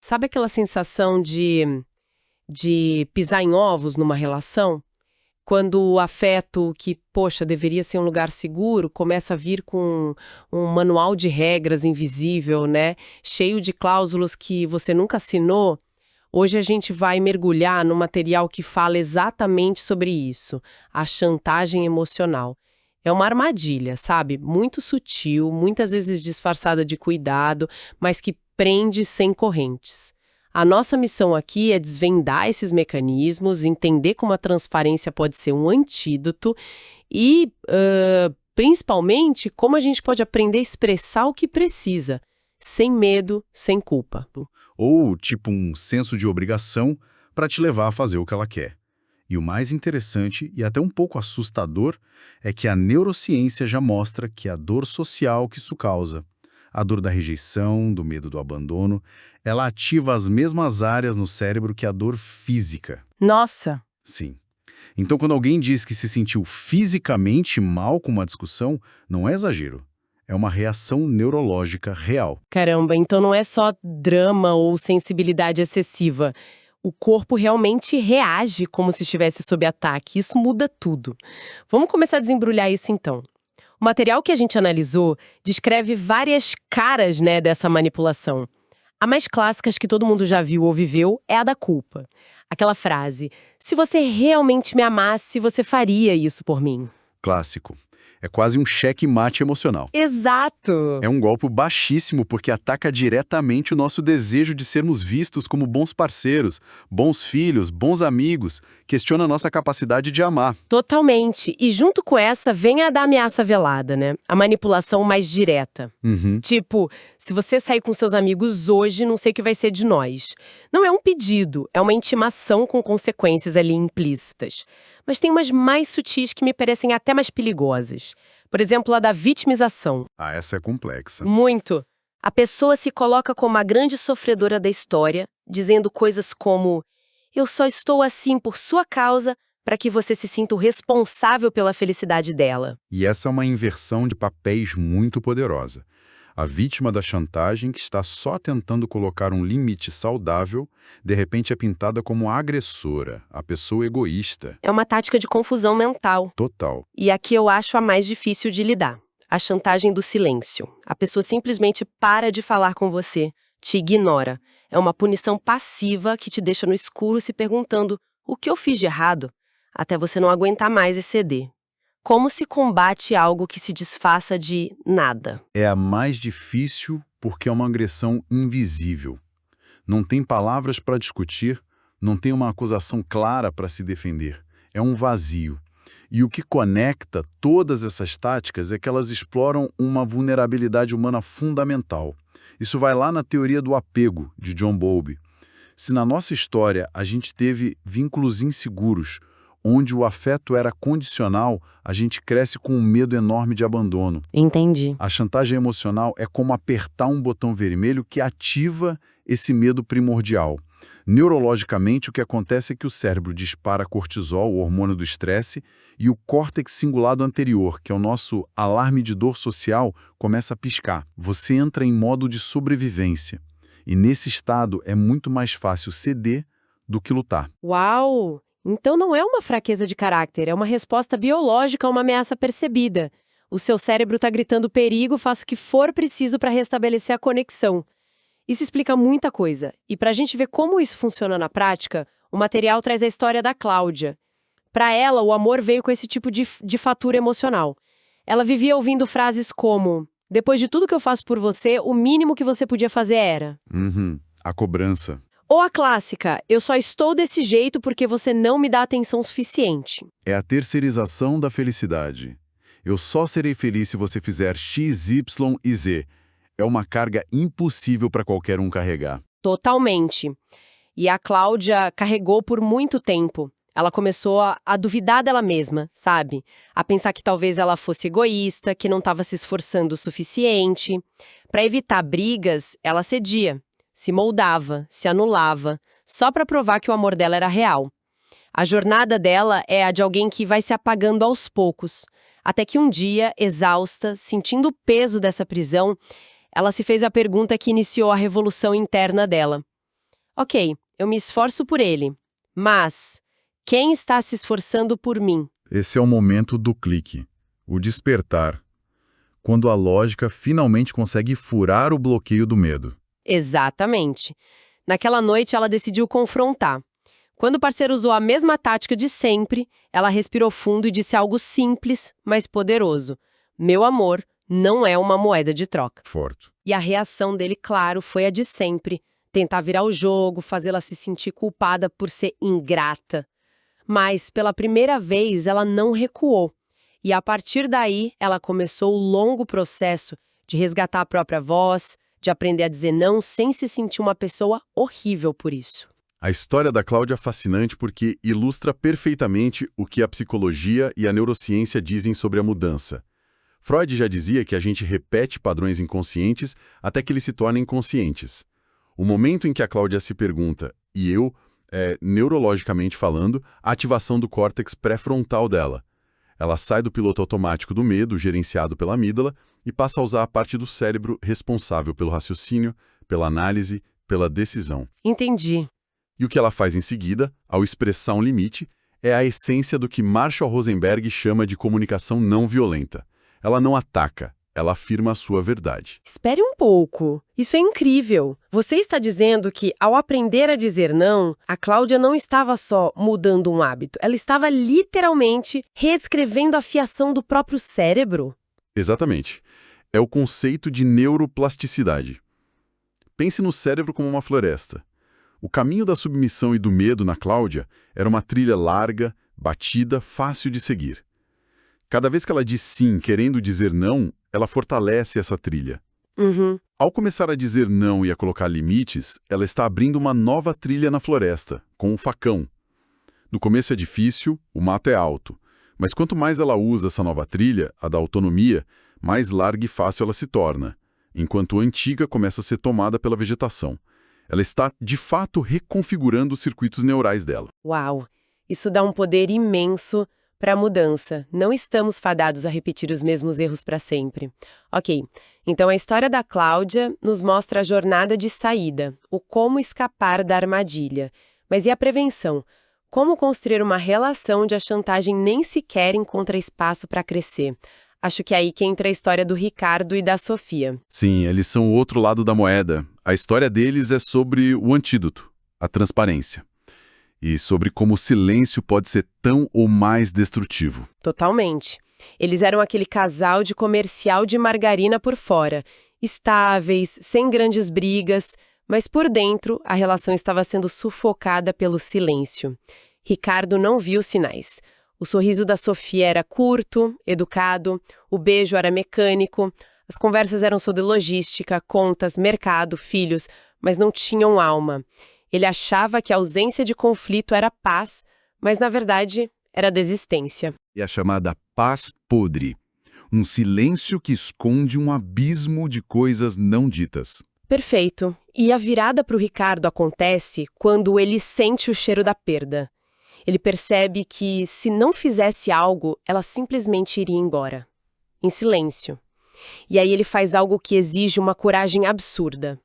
Sabe aquela sensação de pisar em ovos numa relação? Quando o afeto, que, poxa, deveria ser um lugar seguro, começa a vir com um manual de regras invisível, né? Cheio de cláusulas que você nunca assinou. Hoje a gente vai mergulhar no material que fala exatamente sobre isso, a chantagem emocional. É uma armadilha, sabe? Muito sutil, muitas vezes disfarçada de cuidado, mas que prende sem correntes. A nossa missão aqui é desvendar esses mecanismos, entender como a transparência pode ser um antídoto e, principalmente, como a gente pode aprender a expressar o que precisa, sem medo, sem culpa. Ou tipo um senso de obrigação para te levar a fazer o que ela quer. E o mais interessante e até um pouco assustador é que a neurociência já mostra que a dor social que isso causa, a dor da rejeição, do medo do abandono, ela ativa as mesmas áreas no cérebro que a dor física. Nossa! Sim. Então, quando alguém diz que se sentiu fisicamente mal com uma discussão, não é exagero. É uma reação neurológica real. Caramba, então não é só drama ou sensibilidade excessiva. O corpo realmente reage como se estivesse sob ataque. Isso muda tudo. Vamos começar a desembrulhar isso então. O material que a gente analisou descreve várias caras, né, dessa manipulação. A mais clássica, que todo mundo já viu ou viveu, é a da culpa. Aquela frase, se você realmente me amasse, você faria isso por mim. Clássico. É quase um cheque-mate emocional. Exato! É um golpe baixíssimo porque ataca diretamente o nosso desejo de sermos vistos como bons parceiros, bons filhos, bons amigos, questiona a nossa capacidade de amar. Totalmente. E junto com essa vem a da ameaça velada, né? A manipulação mais direta. Tipo, se você sair com seus amigos hoje, não sei o que vai ser de nós. Não é um pedido, é uma intimação com consequências ali implícitas. Mas tem umas mais sutis que me parecem até mais perigosas. Por exemplo, a da vitimização. Ah, essa é complexa. Muito. A pessoa se coloca como a grande sofredora da história, dizendo coisas como: eu só estou assim por sua causa para que você se sinta o responsável pela felicidade dela. E essa é uma inversão de papéis muito poderosa. A vítima da chantagem, que está só tentando colocar um limite saudável, de repente é pintada como a agressora, a pessoa egoísta. É uma tática de confusão mental. Total. E aqui eu acho a mais difícil de lidar. A chantagem do silêncio. A pessoa simplesmente para de falar com você, te ignora. É uma punição passiva que te deixa no escuro se perguntando o que eu fiz de errado, até você não aguentar mais e ceder. Como se combate algo que se disfarça de nada? É a mais difícil porque é uma agressão invisível. Não tem palavras para discutir, não tem uma acusação clara para se defender. É um vazio. E o que conecta todas essas táticas é que elas exploram uma vulnerabilidade humana fundamental. Isso vai lá na teoria do apego, de John Bowlby. Se na nossa história a gente teve vínculos inseguros, onde o afeto era condicional, a gente cresce com um medo enorme de abandono. Entendi. A chantagem emocional é como apertar um botão vermelho que ativa esse medo primordial. Neurologicamente, o que acontece é que o cérebro dispara cortisol, o hormônio do estresse, e o córtex cingulado anterior, que é o nosso alarme de dor social, começa a piscar. Você entra em modo de sobrevivência. E nesse estado é muito mais fácil ceder do que lutar. Uau! Então não é uma fraqueza de caráter, é uma resposta biológica a uma ameaça percebida. O seu cérebro está gritando perigo, faça o que for preciso para restabelecer a conexão. Isso explica muita coisa. E para a gente ver como isso funciona na prática, o material traz a história da Cláudia. Para ela, o amor veio com esse tipo de fatura emocional. Ela vivia ouvindo frases como: depois de tudo que eu faço por você, o mínimo que você podia fazer era. A cobrança. Ou a clássica, eu só estou desse jeito porque você não me dá atenção suficiente. É a terceirização da felicidade. Eu só serei feliz se você fizer X, Y e Z. É uma carga impossível para qualquer um carregar. Totalmente. E a Cláudia carregou por muito tempo. Ela começou a duvidar dela mesma, sabe? A pensar que talvez ela fosse egoísta, que não estava se esforçando o suficiente. Para evitar brigas, ela cedia. Se moldava, se anulava, só para provar que o amor dela era real. A jornada dela é a de alguém que vai se apagando aos poucos, até que um dia, exausta, sentindo o peso dessa prisão, ela se fez a pergunta que iniciou a revolução interna dela. Ok, eu me esforço por ele, mas quem está se esforçando por mim? Esse é o momento do clique, o despertar, quando a lógica finalmente consegue furar o bloqueio do medo. Exatamente. Naquela noite, ela decidiu confrontar. Quando o parceiro usou a mesma tática de sempre, ela respirou fundo e disse algo simples, mas poderoso. Meu amor não é uma moeda de troca. Forte. E a reação dele, claro, foi a de sempre. Tentar virar o jogo, fazê-la se sentir culpada por ser ingrata. Mas, pela primeira vez, ela não recuou. E a partir daí, ela começou o longo processo de resgatar a própria voz, de aprender a dizer não sem se sentir uma pessoa horrível por isso. A história da Cláudia é fascinante porque ilustra perfeitamente o que a psicologia e a neurociência dizem sobre a mudança. Freud já dizia que a gente repete padrões inconscientes até que eles se tornem conscientes. O momento em que a Cláudia se pergunta, e eu, é, neurologicamente falando, a ativação do córtex pré-frontal dela. Ela sai do piloto automático do medo, gerenciado pela amígdala, e passa a usar a parte do cérebro responsável pelo raciocínio, pela análise, pela decisão. Entendi. E o que ela faz em seguida, ao expressar um limite, é a essência do que Marshall Rosenberg chama de comunicação não violenta. Ela não ataca, ela afirma a sua verdade. Espere um pouco. Isso é incrível. Você está dizendo que, ao aprender a dizer não, a Cláudia não estava só mudando um hábito, ela estava literalmente reescrevendo a fiação do próprio cérebro? Exatamente. É o conceito de neuroplasticidade. Pense no cérebro como uma floresta. O caminho da submissão e do medo na Cláudia era uma trilha larga, batida, fácil de seguir. Cada vez que ela diz sim, querendo dizer não, ela fortalece essa trilha. Ao começar a dizer não e a colocar limites, ela está abrindo uma nova trilha na floresta, com um facão. No começo é difícil, o mato é alto, mas quanto mais ela usa essa nova trilha, a da autonomia, mais larga e fácil ela se torna, enquanto a antiga começa a ser tomada pela vegetação. Ela está, de fato, reconfigurando os circuitos neurais dela. Uau! Isso dá um poder imenso para a mudança. Não estamos fadados a repetir os mesmos erros para sempre. Ok, então a história da Cláudia nos mostra a jornada de saída, o como escapar da armadilha. Mas e a prevenção? Como construir uma relação onde a chantagem nem sequer encontra espaço para crescer? Acho que é aí que entra a história do Ricardo e da Sofia. Sim, eles são o outro lado da moeda. A história deles é sobre o antídoto, a transparência. E sobre como o silêncio pode ser tão ou mais destrutivo. Totalmente. Eles eram aquele casal de comercial de margarina por fora, estáveis, sem grandes brigas, mas por dentro a relação estava sendo sufocada pelo silêncio. Ricardo não viu sinais. O sorriso da Sofia era curto, educado, o beijo era mecânico, as conversas eram sobre logística, contas, mercado, filhos, mas não tinham alma. Ele achava que a ausência de conflito era paz, mas na verdade era desistência. É a chamada paz podre. Um silêncio que esconde um abismo de coisas não ditas. Perfeito. E a virada para o Ricardo acontece quando ele sente o cheiro da perda. Ele percebe que, se não fizesse algo, ela simplesmente iria embora. Em silêncio. E aí ele faz algo que exige uma coragem absurda.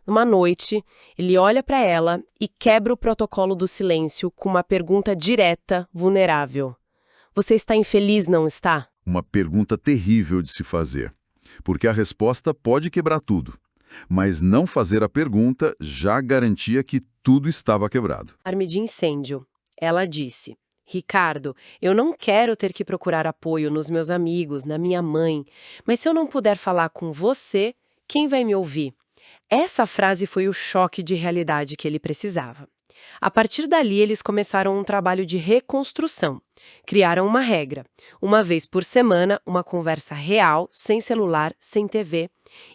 Numa noite, ele olha para ela e quebra o protocolo do silêncio com uma pergunta direta, vulnerável. Você está infeliz, não está? Uma pergunta terrível de se fazer. Porque a resposta pode quebrar tudo. Mas não fazer a pergunta já garantia que tudo estava quebrado. Arma de incêndio. Ela disse: Ricardo, eu não quero ter que procurar apoio nos meus amigos, na minha mãe, mas se eu não puder falar com você, quem vai me ouvir? Essa frase foi o choque de realidade que ele precisava. A partir dali, eles começaram um trabalho de reconstrução. Criaram uma regra. Uma vez por semana, uma conversa real, sem celular, sem TV.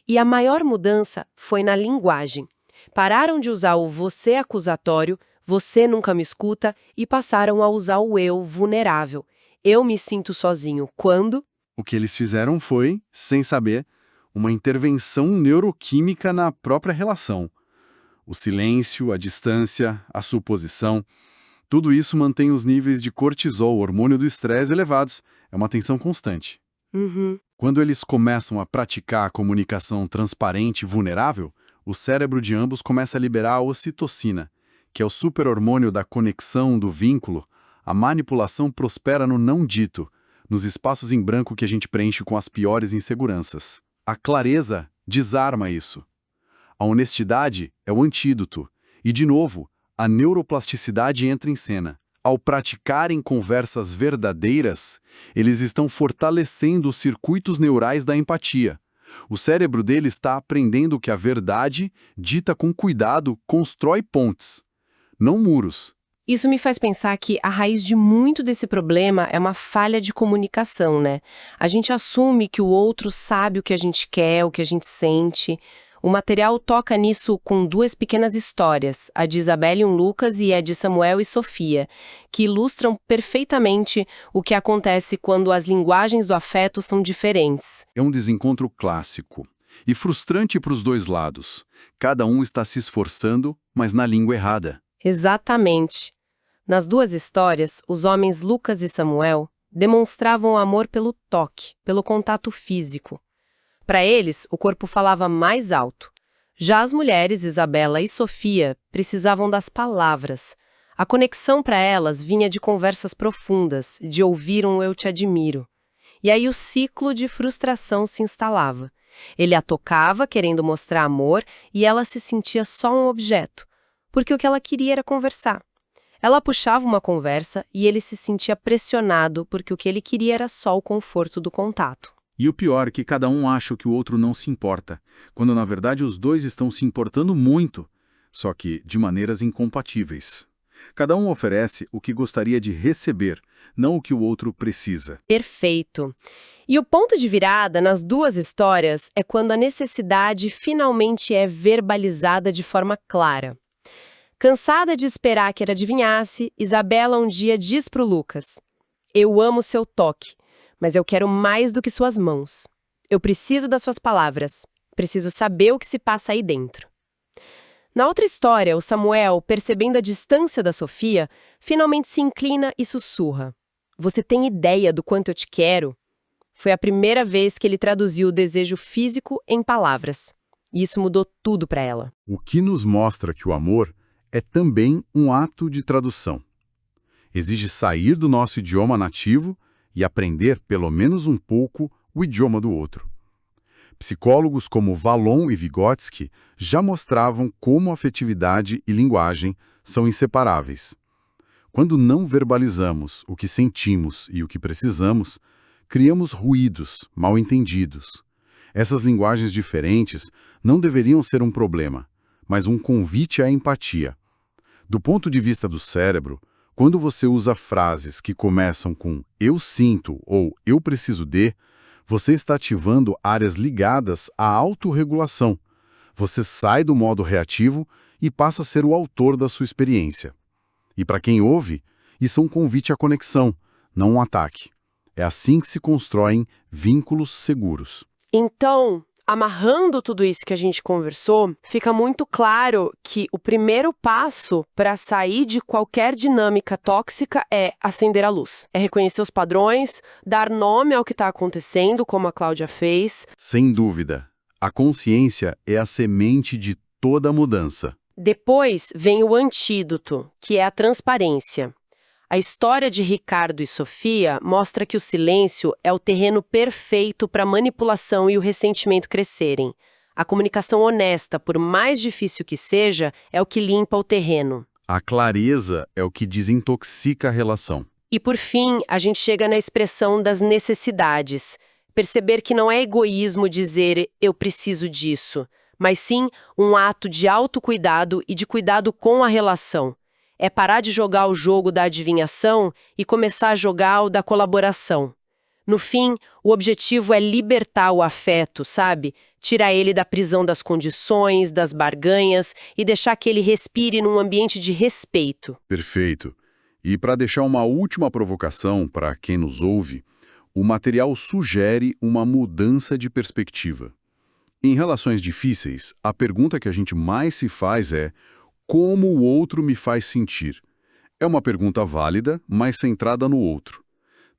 E a maior mudança foi na linguagem. Pararam de usar o você acusatório, você nunca me escuta, e passaram a usar o eu vulnerável. Eu me sinto sozinho quando... O que eles fizeram foi, sem saber, uma intervenção neuroquímica na própria relação. O silêncio, a distância, a suposição, tudo isso mantém os níveis de cortisol, hormônio do estresse, elevados. É uma tensão constante. Quando eles começam a praticar a comunicação transparente e vulnerável, o cérebro de ambos começa a liberar a ocitocina, que é o superhormônio da conexão, do vínculo. A manipulação prospera no não dito, nos espaços em branco que a gente preenche com as piores inseguranças. A clareza desarma isso. A honestidade é o antídoto. E, de novo, a neuroplasticidade entra em cena. Ao praticarem conversas verdadeiras, eles estão fortalecendo os circuitos neurais da empatia. O cérebro dele está aprendendo que a verdade, dita com cuidado, constrói pontes, não muros. Isso me faz pensar que a raiz de muito desse problema é uma falha de comunicação, né? A gente assume que o outro sabe o que a gente quer, o que a gente sente. O material toca nisso com duas pequenas histórias, a de Isabelle e Lucas e a de Samuel e Sofia, que ilustram perfeitamente o que acontece quando as linguagens do afeto são diferentes. É um desencontro clássico e frustrante para os dois lados. Cada um está se esforçando, mas na língua errada. Exatamente. Nas duas histórias, os homens Lucas e Samuel demonstravam amor pelo toque, pelo contato físico. Para eles, o corpo falava mais alto. Já as mulheres, Isabela e Sofia, precisavam das palavras. A conexão para elas vinha de conversas profundas, de ouvir um eu te admiro. E aí o ciclo de frustração se instalava. Ele a tocava, querendo mostrar amor, e ela se sentia só um objeto, porque o que ela queria era conversar. Ela puxava uma conversa e ele se sentia pressionado, porque o que ele queria era só o conforto do contato. E o pior é que cada um acha que o outro não se importa, quando na verdade os dois estão se importando muito, só que de maneiras incompatíveis. Cada um oferece o que gostaria de receber, não o que o outro precisa. Perfeito. E o ponto de virada nas duas histórias é quando a necessidade finalmente é verbalizada de forma clara. Cansada de esperar que ele adivinhasse, Isabela um dia diz para o Lucas: "Eu amo seu toque, mas eu quero mais do que suas mãos. Eu preciso das suas palavras. Preciso saber o que se passa aí dentro." Na outra história, o Samuel, percebendo a distância da Sofia, finalmente se inclina e sussurra: "Você tem ideia do quanto eu te quero?" Foi a primeira vez que ele traduziu o desejo físico em palavras. E isso mudou tudo para ela. O que nos mostra que o amor é também um ato de tradução. Exige sair do nosso idioma nativo e aprender, pelo menos um pouco, o idioma do outro. Psicólogos como Valon e Vygotsky já mostravam como afetividade e linguagem são inseparáveis. Quando não verbalizamos o que sentimos e o que precisamos, criamos ruídos, mal-entendidos. Essas linguagens diferentes não deveriam ser um problema, mas um convite à empatia. Do ponto de vista do cérebro, quando você usa frases que começam com "eu sinto" ou "eu preciso de", você está ativando áreas ligadas à autorregulação. Você sai do modo reativo e passa a ser o autor da sua experiência. E para quem ouve, isso é um convite à conexão, não um ataque. É assim que se constroem vínculos seguros. Então, amarrando tudo isso que a gente conversou, fica muito claro que o primeiro passo para sair de qualquer dinâmica tóxica é acender a luz. É reconhecer os padrões, dar nome ao que está acontecendo, como a Cláudia fez. Sem dúvida, a consciência é a semente de toda mudança. Depois vem o antídoto, que é a transparência. A história de Ricardo e Sofia mostra que o silêncio é o terreno perfeito para a manipulação e o ressentimento crescerem. A comunicação honesta, por mais difícil que seja, é o que limpa o terreno. A clareza é o que desintoxica a relação. E por fim, a gente chega na expressão das necessidades. Perceber que não é egoísmo dizer "eu preciso disso", mas sim um ato de autocuidado e de cuidado com a relação. É parar de jogar o jogo da adivinhação e começar a jogar o da colaboração. No fim, o objetivo é libertar o afeto, sabe? Tirar ele da prisão das condições, das barganhas e deixar que ele respire num ambiente de respeito. Perfeito. E para deixar uma última provocação para quem nos ouve, o material sugere uma mudança de perspectiva. Em relações difíceis, a pergunta que a gente mais se faz é: como o outro me faz sentir? É uma pergunta válida, mas centrada no outro.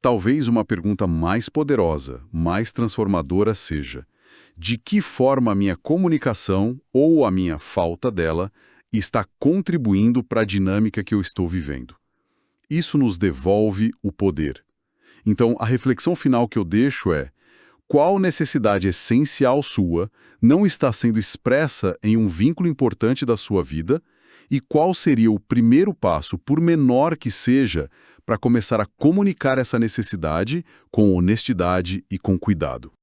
Talvez uma pergunta mais poderosa, mais transformadora seja: de que forma a minha comunicação ou a minha falta dela está contribuindo para a dinâmica que eu estou vivendo. Isso nos devolve o poder. Então, a reflexão final que eu deixo é: qual necessidade essencial sua não está sendo expressa em um vínculo importante da sua vida e qual seria o primeiro passo, por menor que seja, para começar a comunicar essa necessidade com honestidade e com cuidado?